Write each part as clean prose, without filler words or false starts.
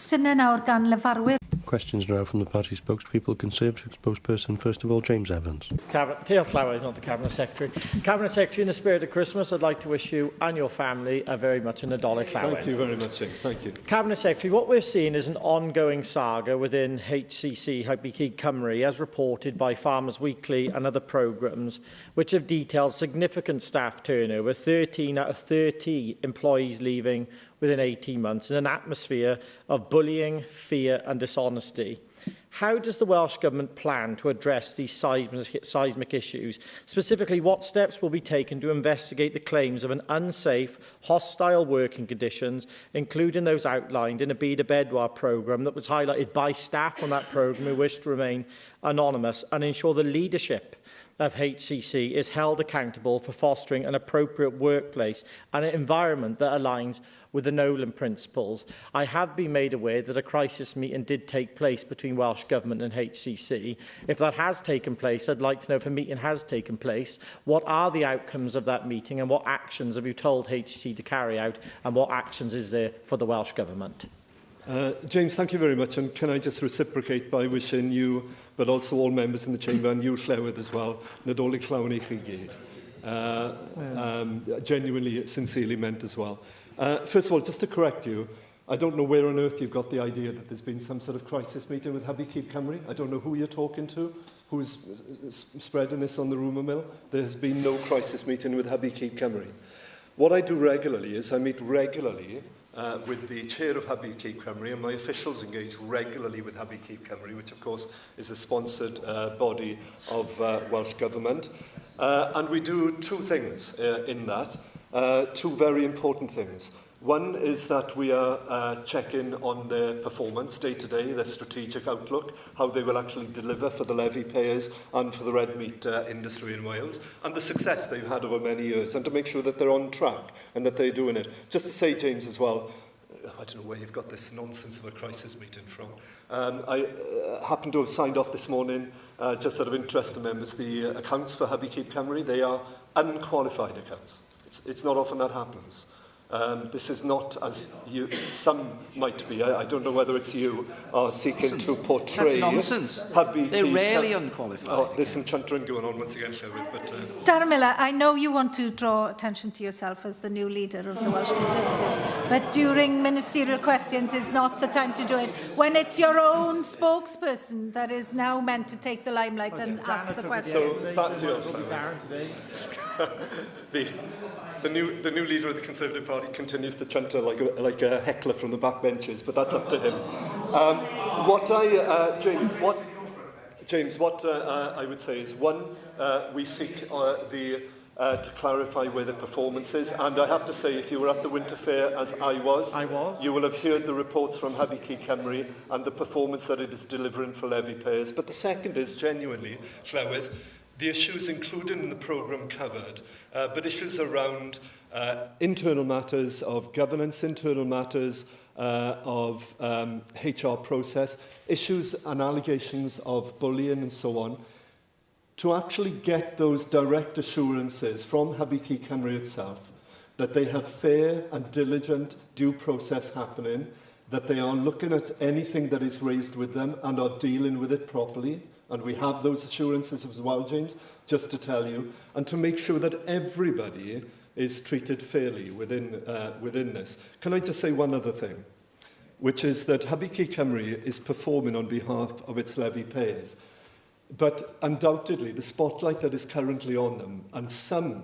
Cwestiynau nawr gan lefarwyr. Questions now from the party spokespeople. Conservative spokesperson, first of all, James Evans. Tail Flower is not the Cabinet Secretary. Cabinet Secretary, in the spirit of Christmas, I'd like to wish you and your family a very much an Nadolig Llawen. Thank you very much, James. Thank you. Cabinet Secretary, what we're seeing is an ongoing saga within HCC, HCC Cymru, as reported by Farmers Weekly and other programmes, which have detailed significant staff turnover, 13 out of 30 employees leaving within 18 months, in an atmosphere of bullying, fear and dishonesty. How does the Welsh Government plan to address these seismic issues? Specifically, what steps will be taken to investigate the claims of an unsafe, hostile working conditions, including those outlined in a Byd y Bedwar programme that was highlighted by staff on that programme who wish to remain anonymous, and ensure the leadership of HCC is held accountable for fostering an appropriate workplace and an environment that aligns with the Nolan principles? I have been made aware that a crisis meeting did take place between Welsh Government and HCC. If that has taken place, I'd like to know if a meeting has taken place, what are the outcomes of that meeting and what actions have you told HCC to carry out, and what actions is there for the Welsh Government? James, thank you very much, and can I just reciprocate by wishing you, but also all members in the chamber and you, Llewydd, as well, Nadolig Llawen I chi gyd. Genuinely, sincerely meant as well. First of all, just to correct you, I don't know where on earth you've got the idea that there's been some sort of crisis meeting with HCC Cymru. I don't know who you're talking to, who's spreading this on the rumour mill. There has been no crisis meeting with HCC Cymru. What I do regularly is I meet regularly with the chair of HCC Cymru, and my officials engage regularly with HCC Cymru, which of course is a sponsored body of Welsh Government. And we do two things in that, two very important things. One is that we are checking on their performance day to day, their strategic outlook, how they will actually deliver for the levy payers and for the red meat industry in Wales, and the success they've had over many years, and to make sure that they're on track and that they're doing it. Just to say, James, as well, I don't know where you've got this nonsense of a crisis meeting from. I happen to have signed off this morning, just out of interest to members, the accounts for HCC Cymru. They are unqualified accounts. It's not often that happens. This is not, as some might be, I don't know whether it's you, are seeking to portray... That's nonsense. They're rarely unqualified. Oh, there's some chuntering going on once again, Llewydd, but... Darren Miller, I know you want to draw attention to yourself as the new leader of the Welsh Conservatives, but during ministerial questions is not the time to do it. When it's your own spokesperson that is now meant to take the limelight and ask the questions. So, that deal, the new leader of the Conservative Party continues to chunter like a heckler from the backbenches, but that's up to him. James, what I would say is, one, we seek to clarify where the performance is, and I have to say, if you were at the Winter Fair, as I was, you will have heard the reports from HCC Cymru and the performance that it is delivering for levy payers. But the second is, genuinely, Llewydd, the issues included in the programme covered, but issues around internal matters of governance, internal matters of HR process, issues and allegations of bullying and so on, to actually get those direct assurances from HCC Cymru itself that they have fair and diligent due process happening, that they are looking at anything that is raised with them and are dealing with it properly. And we have those assurances as well, James, just to tell you, and to make sure that everybody is treated fairly within this. Can I just say one other thing, which is that HCC Cymru is performing on behalf of its levy payers. But undoubtedly, the spotlight that is currently on them, and some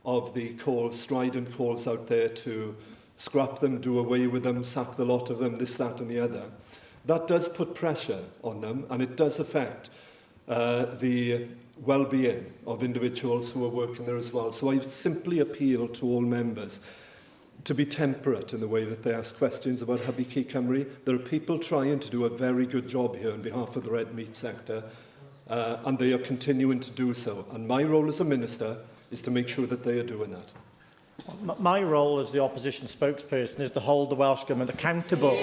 of the calls, strident calls out there to scrap them, do away with them, sack the lot of them, this, that and the other, that does put pressure on them, and it does affect the well-being of individuals who are working there as well. So I simply appeal to all members to be temperate in the way that they ask questions about HCC Cymru. There are people trying to do a very good job here on behalf of the red meat sector, and they are continuing to do so. And my role as a minister is to make sure that they are doing that. My role as the opposition spokesperson is to hold the Welsh Government accountable.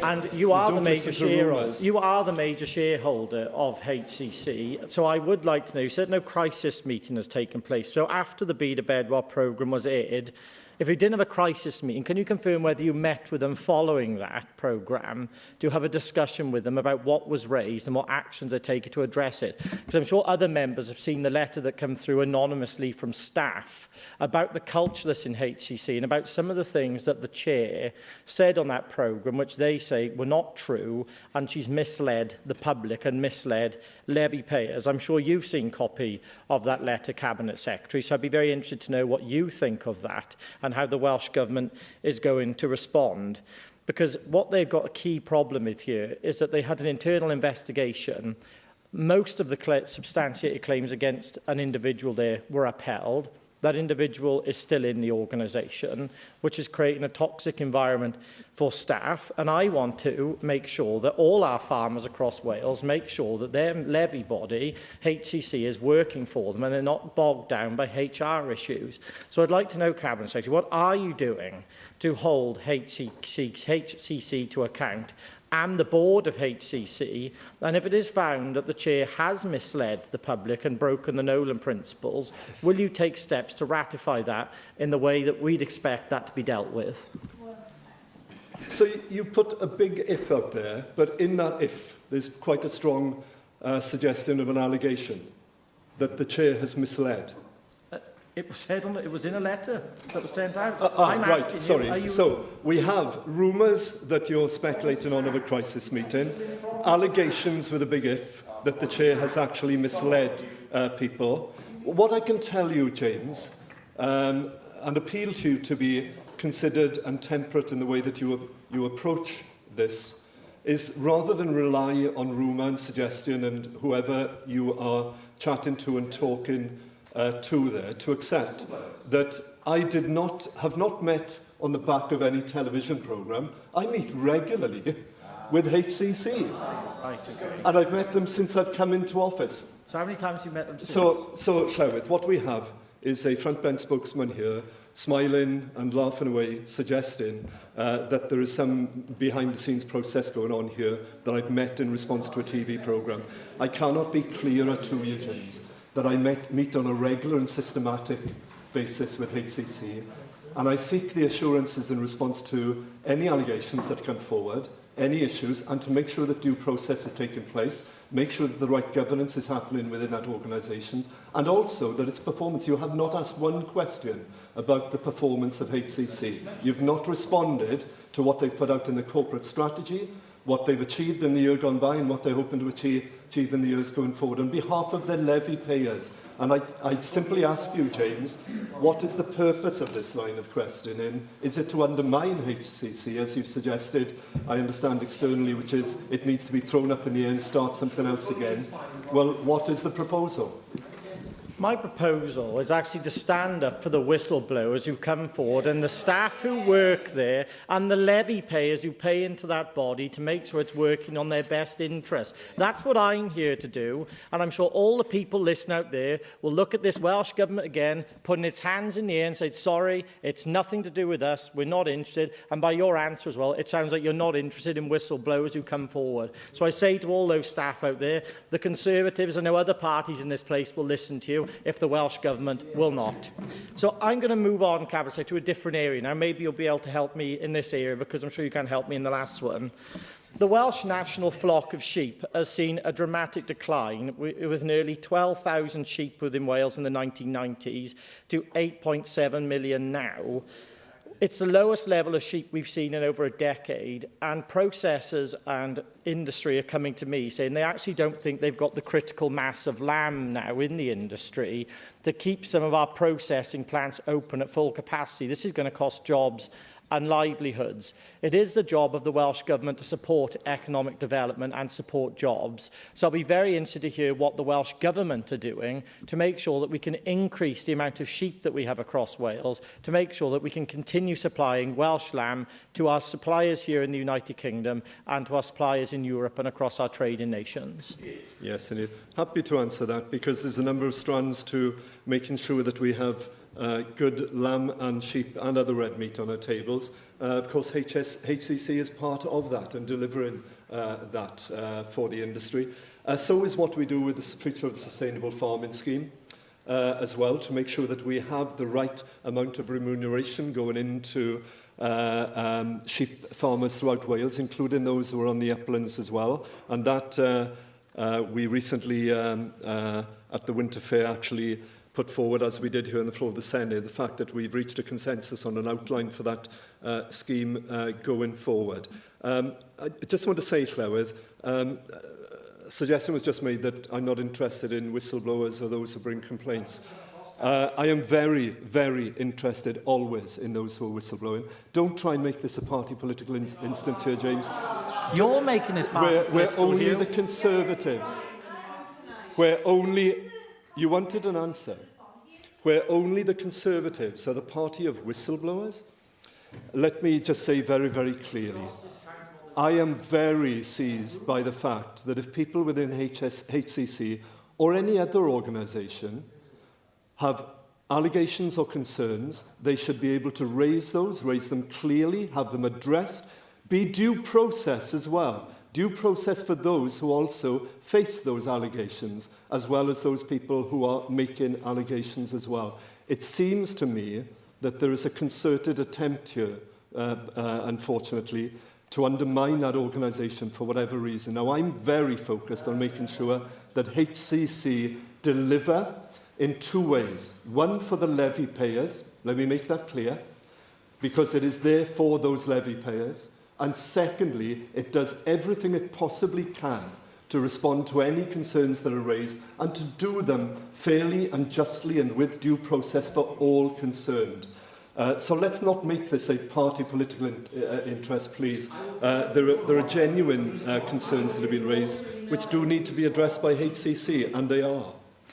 And you are the major shareholder. You are the major shareholder of HCC. So I would like to know. You said no crisis meeting has taken place. So after the Byd y Bedwar programme was aired, If you didn't have a crisis meeting, can you confirm whether you met with them following that programme to have a discussion with them about what was raised and what actions they're taking to address it? Because I'm sure other members have seen the letter that came through anonymously from staff about the culture that's in HCC and about some of the things that the chair said on that programme, which they say were not true, and she's misled the public and misled levy payers. I'm sure you've seen a copy of that letter, Cabinet Secretary, so I'd be very interested to know what you think of that and how the Welsh Government is going to respond. Because what they've got a key problem with here is that they had an internal investigation. Most of the substantiated claims against an individual there were upheld. That individual is still in the organisation, which is creating a toxic environment for staff. And I want to make sure that all our farmers across Wales make sure that their levy body, HCC, is working for them and they're not bogged down by HR issues. So I'd like to know, Cabinet Secretary, what are you doing to hold HCC to account and the board of HCC, and if it is found that the chair has misled the public and broken the Nolan principles, will you take steps to ratify that in the way that we'd expect that to be dealt with? So you put a big if out there, but in that if, there's quite a strong suggestion of an allegation that the chair has misled. It was said on. It was in a letter that was sent out. Right, sorry. So we have rumours that you're speculating on of a crisis meeting, allegations with a big if that the chair has actually misled people. What I can tell you, James, and appeal to you to be considered and temperate in the way that you approach this, is rather than rely on rumour and suggestion and whoever you are chatting to and talking to there, to accept that I have not met on the back of any television programme. I meet regularly with HCC. Right, okay. And I've met them since I've come into office. So how many times have you met them since? So Llywydd, what we have is a front-bench spokesman here smiling and laughing away, suggesting that there is some behind-the-scenes process going on here that I've met in response to a TV programme. I cannot be clearer to you, James, that I meet on a regular and systematic basis with HCC, and I seek the assurances in response to any allegations that come forward, any issues, and to make sure that due process is taking place, make sure that the right governance is happening within that organisation, and also that its performance. You have not asked one question about the performance of HCC. You've not responded to what they've put out in the corporate strategy, what they've achieved in the year gone by and what they're hoping to achieve in the years going forward on behalf of their levy payers. And I simply ask you, James, what is the purpose of this line of questioning? Is it to undermine HCC, as you've suggested, I understand externally, which is it needs to be thrown up in the air and start something else again? Well, what is the proposal? My proposal is actually to stand up for the whistleblowers who come forward and the staff who work there and the levy payers who pay into that body to make sure it's working on their best interest. That's what I'm here to do, and I'm sure all the people listening out there will look at this Welsh Government again, putting its hands in the air and say, sorry, it's nothing to do with us, we're not interested, and by your answer as well, it sounds like you're not interested in whistleblowers who come forward. So I say to all those staff out there, the Conservatives and no other parties in this place will listen to you, if the Welsh Government will not. So I'm going to move on, Cabinet Secretary, to a different area. Now, maybe you'll be able to help me in this area, because I'm sure you can't help me in the last one. The Welsh national flock of sheep has seen a dramatic decline, with nearly 12,000 sheep within Wales in the 1990s to 8.7 million now. It's the lowest level of sheep we've seen in over a decade, and processors and industry are coming to me saying they actually don't think they've got the critical mass of lamb now in the industry to keep some of our processing plants open at full capacity. This is going to cost jobs and livelihoods. It is the job of the Welsh Government to support economic development and support jobs. So I'll be very interested to hear what the Welsh Government are doing to make sure that we can increase the amount of sheep that we have across Wales, to make sure that we can continue supplying Welsh lamb to our suppliers here in the United Kingdom and to our suppliers in Europe and across our trading nations. Yes, and happy to answer that, because there's a number of strands to making sure that we have good lamb and sheep and other red meat on our tables. Of course, HCC is part of that and delivering that for the industry. So is what we do with the feature of the Sustainable Farming Scheme. as well, to make sure that we have the right amount of remuneration going into sheep farmers throughout Wales, including those who are on the uplands as well. And that we recently, at the Winter Fair, actually put forward, as we did here on the floor of the Senate, the fact that we've reached a consensus on an outline for that scheme going forward. I just want to say, Llywydd, a suggestion was just made that I'm not interested in whistleblowers or those who bring complaints. I am very, very interested always in those who are whistleblowing. Don't try and make this a party political instance here, James. You're making this party political. We're only the Conservatives. We're only... You wanted an answer. Where only the Conservatives are the party of whistleblowers. Let me just say very, very clearly, I am very seized by the fact that if people within HCC or any other organisation have allegations or concerns, they should be able to raise them clearly, have them addressed, be due process as well. Due process for those who also face those allegations, as well as those people who are making allegations as well. It seems to me that there is a concerted attempt here, unfortunately, to undermine that organisation for whatever reason. Now, I'm very focused on making sure that HCC deliver in two ways. One, for the levy payers, let me make that clear, because it is there for those levy payers. And secondly, it does everything it possibly can to respond to any concerns that are raised and to do them fairly and justly and with due process for all concerned. So let's not make this a party political interest, please. There are genuine concerns that have been raised which do need to be addressed by HCC, and they are.